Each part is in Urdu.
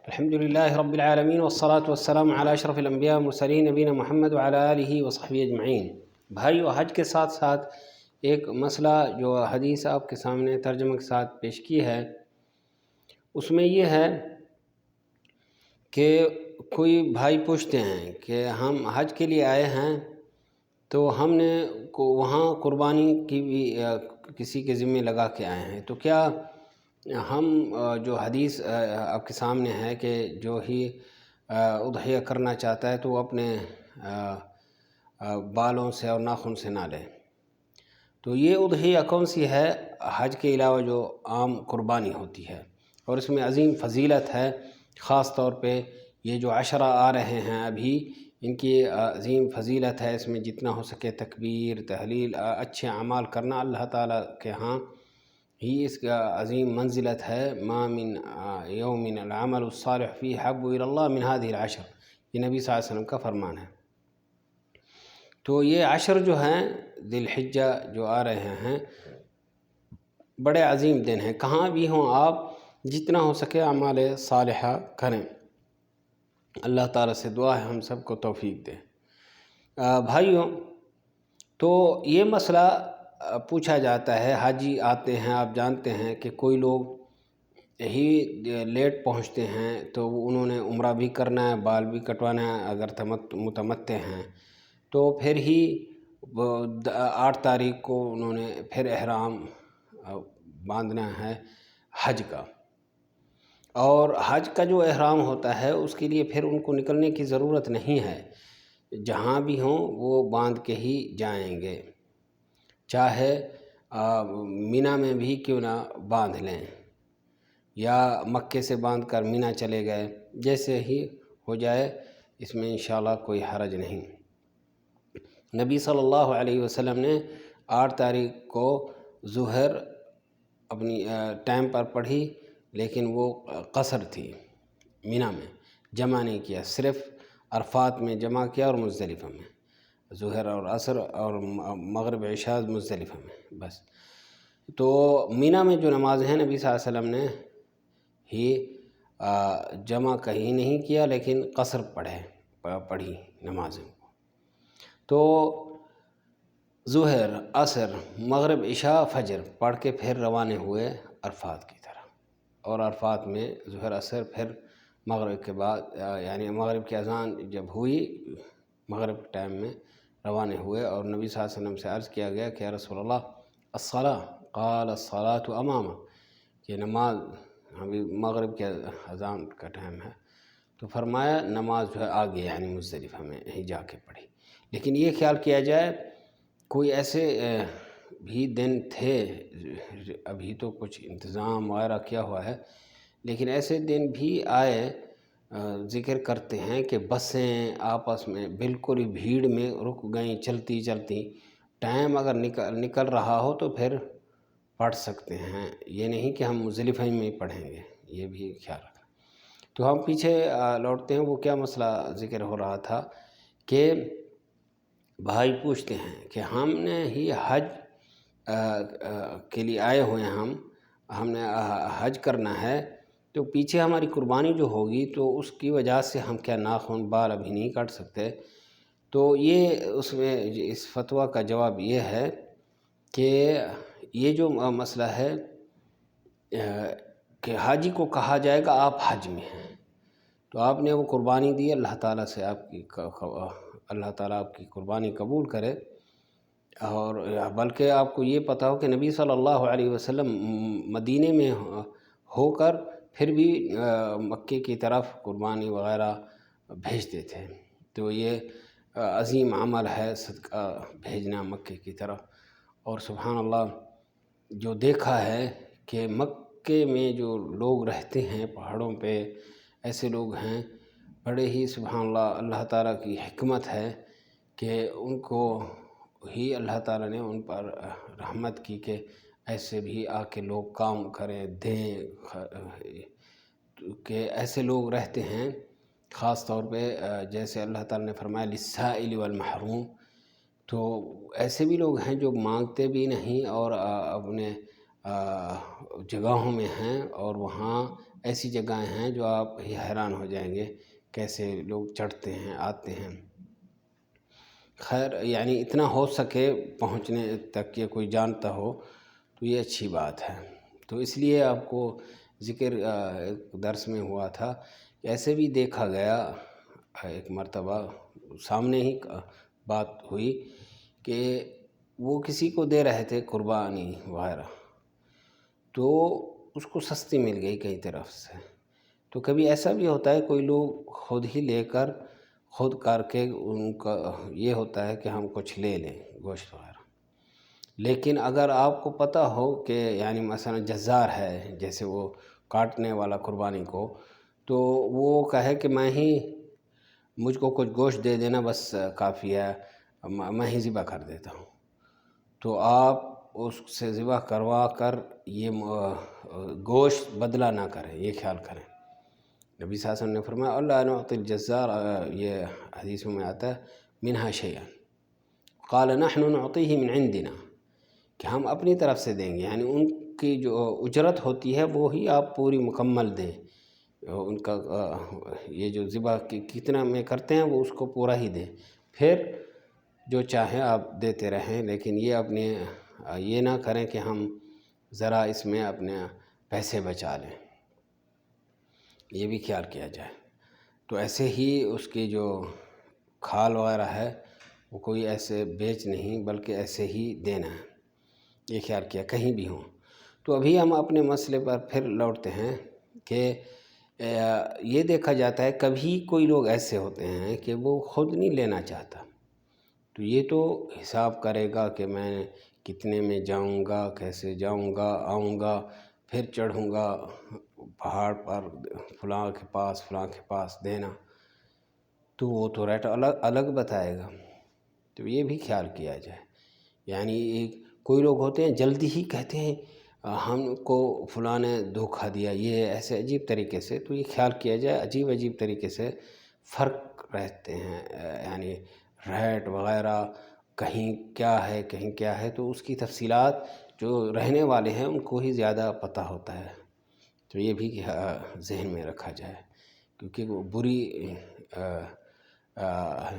الحمد لله رب العالمين والصلاة والسلام على اشرف الانبیاء والمرسلین نبینا محمد وعلى آلہ وصحبہ اجمعین۔ بھائیو، حج کے ساتھ ساتھ ایک مسئلہ جو حدیث آپ کے سامنے ترجمہ کے ساتھ پیش کی ہے، اس میں یہ ہے کہ کوئی بھائی پوچھتے ہیں کہ ہم حج کے لیے آئے ہیں تو ہم نے وہاں قربانی کی بھی کسی کے ذمہ لگا کے آئے ہیں، تو کیا ہم جو حدیث آپ کے سامنے ہے کہ جو ہی اضحیہ کرنا چاہتا ہے تو وہ اپنے بالوں سے اور ناخن سے نہ لے، تو یہ اضحیہ کون سی ہے؟ حج کے علاوہ جو عام قربانی ہوتی ہے، اور اس میں عظیم فضیلت ہے۔ خاص طور پہ یہ جو عشرہ آ رہے ہیں ابھی، ان کی عظیم فضیلت ہے۔ اس میں جتنا ہو سکے تکبیر، تحلیل، اچھے اعمال کرنا، اللہ تعالیٰ کے ہاں ہی اس کا عظیم منزلت ہے۔ ما من یوم العمل الصالح فی حب الی اللہ من هذه العشر، یہ نبی صلی اللہ علیہ وسلم کا فرمان ہے۔ تو یہ عشر جو ہیں ذی الحجہ جو آ رہے ہیں، بڑے عظیم دن ہیں۔ کہاں بھی ہوں آپ جتنا ہو سکے اعمال صالحہ کریں، اللہ تعالیٰ سے دعا ہے ہم سب کو توفیق دے۔ بھائیوں، تو یہ مسئلہ پوچھا جاتا ہے، حاجی آتے ہیں، آپ جانتے ہیں کہ کوئی لوگ ہی لیٹ پہنچتے ہیں تو انہوں نے عمرہ بھی کرنا ہے، بال بھی کٹوانا ہے، اگر متمتع ہیں تو پھر ہی 8 تاریخ کو انہوں نے پھر احرام باندھنا ہے حج کا، اور حج کا جو احرام ہوتا ہے اس کے لیے پھر ان کو نکلنے کی ضرورت نہیں ہے، جہاں بھی ہوں وہ باندھ کے ہی جائیں گے، چاہے مینا میں بھی کیوں نہ باندھ لیں، یا مکے سے باندھ کر مینا چلے گئے، جیسے ہی ہو جائے، اس میں انشاءاللہ کوئی حرج نہیں۔ نبی صلی اللہ علیہ وسلم نے 8 تاریخ کو ظہر اپنی ٹائم پر پڑھی، لیکن وہ قصر تھی، مینا میں جمع نہیں کیا، صرف عرفات میں جمع کیا اور مزدلفہ میں، ظہر اور عصر اور مغرب عشاء مزدلفہ میں بس۔ تو مینا میں جو نماز ہیں نبی صلی اللہ علیہ وسلم نے ہی جمع کہیں نہیں کیا، لیکن قصر پڑھی نمازیں کو۔ تو ظہر، عصر، مغرب، عشاء، فجر پڑھ کے پھر روانہ ہوئے عرفات کی طرح، اور عرفات میں ظہر، عصر، پھر مغرب کے بعد یعنی مغرب کی اذان جب ہوئی، مغرب کے ٹائم میں روانہ ہوئے، اور نبی صلی اللہ علیہ وسلم سے عرض کیا گیا کہ یا رسول اللہ الصلاۃ، قال الصلاۃ امامہ، کہ نماز، ابھی مغرب کے اذان کا ٹائم ہے، تو فرمایا نماز جو ہے آگے یعنی مزدلفہ میں ہی جا کے پڑھی۔ لیکن یہ خیال کیا جائے، کوئی ایسے بھی دن تھے، ابھی تو کچھ انتظام وغیرہ کیا ہوا ہے، لیکن ایسے دن بھی آئے، ذکر کرتے ہیں کہ بسیں آپس میں بالکل ہی بھیڑ میں رک گئیں، چلتی چلتی، ٹائم اگر نکل رہا ہو تو پھر پڑھ سکتے ہیں، یہ نہیں کہ ہم مزدلفہ میں ہی پڑھیں گے، یہ بھی خیال رکھیں۔ تو ہم پیچھے لوٹتے ہیں، وہ کیا مسئلہ ذکر ہو رہا تھا کہ بھائی پوچھتے ہیں کہ ہم نے ہی حج کے لیے آئے ہوئے ہیں، ہم نے حج کرنا ہے، تو پیچھے ہماری قربانی جو ہوگی تو اس کی وجہ سے ہم کیا ناخن بال ابھی نہیں کاٹ سکتے؟ تو یہ اس میں اس فتویٰ کا جواب یہ ہے کہ یہ جو مسئلہ ہے کہ حاجی کو کہا جائے گا آپ حج میں ہیں، تو آپ نے وہ قربانی دی، اللہ تعالیٰ سے اللہ تعالیٰ آپ کی قربانی قبول کرے، اور بلکہ آپ کو یہ پتہ ہو کہ نبی صلی اللہ علیہ وسلم مدینے میں ہو کر پھر بھی مکے کی طرف قربانی وغیرہ بھیجتے تھے، تو یہ عظیم عمل ہے صدقہ بھیجنا مکے کی طرف۔ اور سبحان اللہ، جو دیکھا ہے کہ مکے میں جو لوگ رہتے ہیں پہاڑوں پہ، ایسے لوگ ہیں بڑے ہی سبحان اللہ، اللہ تعالیٰ کی حکمت ہے کہ ان کو ہی اللہ تعالیٰ نے ان پر رحمت کی کہ ایسے بھی آ کے لوگ کام کریں دیں، کہ ایسے لوگ رہتے ہیں خاص طور پہ، جیسے اللہ تعالیٰ نے فرمایا للسائل والمحروم، تو ایسے بھی لوگ ہیں جو مانگتے بھی نہیں اور اپنے جگہوں میں ہیں، اور وہاں ایسی جگہیں ہیں جو آپ ہی حیران ہو جائیں گے کیسے لوگ چڑھتے ہیں آتے ہیں۔ خیر یعنی اتنا ہو سکے پہنچنے تک یہ کوئی جانتا ہو تو یہ اچھی بات ہے۔ تو اس لیے آپ کو ذکر درس میں ہوا تھا کہ ایسے بھی دیکھا گیا ایک مرتبہ سامنے ہی بات ہوئی کہ وہ کسی کو دے رہے تھے قربانی وغیرہ، تو اس کو سستی مل گئی کئی طرف سے۔ تو کبھی ایسا بھی ہوتا ہے کوئی لوگ خود ہی لے کر خود کر کے ان کا یہ ہوتا ہے کہ ہم کچھ لے لیں گوشت وغیرہ، لیکن اگر آپ کو پتہ ہو کہ یعنی مثلا جزار ہے جیسے وہ کاٹنے والا قربانی کو، تو وہ کہے کہ مجھ کو کچھ گوشت دے دینا بس کافی ہے، میں ہی ذبح کر دیتا ہوں، تو آپ اس سے ذبح کروا کر یہ گوشت بدلہ نہ کریں، یہ خیال کریں۔ نبی صلی اللہ علیہ وسلم نے فرمایا اللہ نعطی الجزار، یہ حدیث میں آتا ہے منہا شیئا قال نحن نعطیہ من عندنا، کہ ہم اپنی طرف سے دیں گے، یعنی ان کی جو اجرت ہوتی ہے وہی آپ پوری مکمل دیں، ان کا یہ جو ذبح کتنا میں کرتے ہیں وہ اس کو پورا ہی دیں، پھر جو چاہیں آپ دیتے رہیں، لیکن یہ نہ کریں کہ ہم ذرا اس میں اپنے پیسے بچا لیں، یہ بھی خیال کیا جائے۔ تو ایسے ہی اس کی جو کھال وغیرہ ہے وہ کوئی ایسے بیچ نہیں بلکہ ایسے ہی دینا ہے، یہ خیال کیا کہیں بھی ہوں۔ تو ابھی ہم اپنے مسئلے پر پھر لوٹتے ہیں کہ یہ دیکھا جاتا ہے کبھی کوئی لوگ ایسے ہوتے ہیں کہ وہ خود نہیں لینا چاہتا، تو یہ تو حساب کرے گا کہ میں کتنے میں جاؤں گا، کیسے جاؤں گا، آؤں گا، پھر چڑھوں گا پہاڑ پر فلاں کے پاس دینا، تو وہ تو ریٹ الگ بتائے گا، تو یہ بھی خیال کیا جائے۔ یعنی کوئی لوگ ہوتے ہیں جلدی ہی کہتے ہیں ہم کو فلاں نے دھوکہ دیا، یہ ایسے عجیب طریقے سے، تو یہ خیال کیا جائے عجیب طریقے سے فرق رہتے ہیں، یعنی ریٹ وغیرہ کہیں کیا ہے، تو اس کی تفصیلات جو رہنے والے ہیں ان کو ہی زیادہ پتہ ہوتا ہے، تو یہ بھی ذہن میں رکھا جائے، کیونکہ وہ بری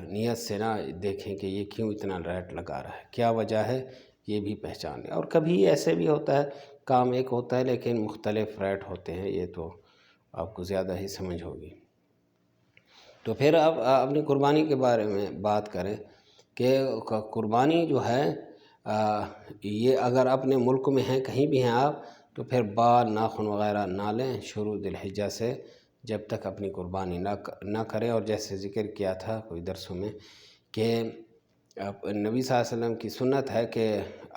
نیت سے نہ دیکھیں کہ یہ کیوں اتنا ریٹ لگا رہا ہے، کیا وجہ ہے، یہ بھی پہچان لیں۔ اور کبھی ایسے بھی ہوتا ہے کام ایک ہوتا ہے لیکن مختلف ریٹ ہوتے ہیں، یہ تو آپ کو زیادہ ہی سمجھ ہوگی۔ تو پھر اب اپنی قربانی کے بارے میں بات کریں کہ قربانی جو ہے یہ اگر اپنے ملک میں ہیں کہیں بھی ہیں آپ، تو پھر بال ناخن وغیرہ نہ لیں شروع ذی الحجہ سے، جب تک اپنی قربانی نہ کریں۔ اور جیسے ذکر کیا تھا کوئی درسوں میں کہ نبی صلی اللہ علیہ وسلم کی سنت ہے کہ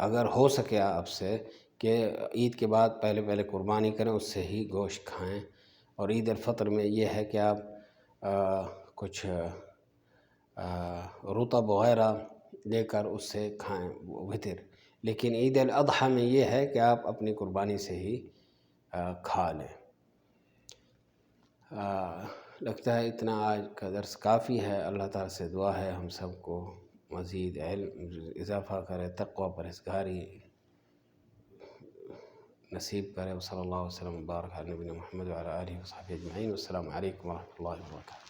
اگر ہو سکے آپ سے کہ عید کے بعد پہلے قربانی کریں، اس سے ہی گوشت کھائیں، اور عید الفطر میں یہ ہے کہ آپ کچھ رطب وغیرہ لے کر اس سے کھائیں وطر، لیکن عید الاضحیٰ میں یہ ہے کہ آپ اپنی قربانی سے ہی کھا لیں۔ لگتا ہے اتنا آج کا درس کافی ہے۔ اللہ تعالیٰ سے دعا ہے ہم سب کو مزید علم اضافہ کرے، تقوی پرہیزگاری نصیب کرے۔ وصلی اللہ وسلم وبارک علی نبینا محمد وعلی آلہ وصحبہ اجمعین۔ والسلام علیکم ورحمۃ اللہ وبرکاتہ۔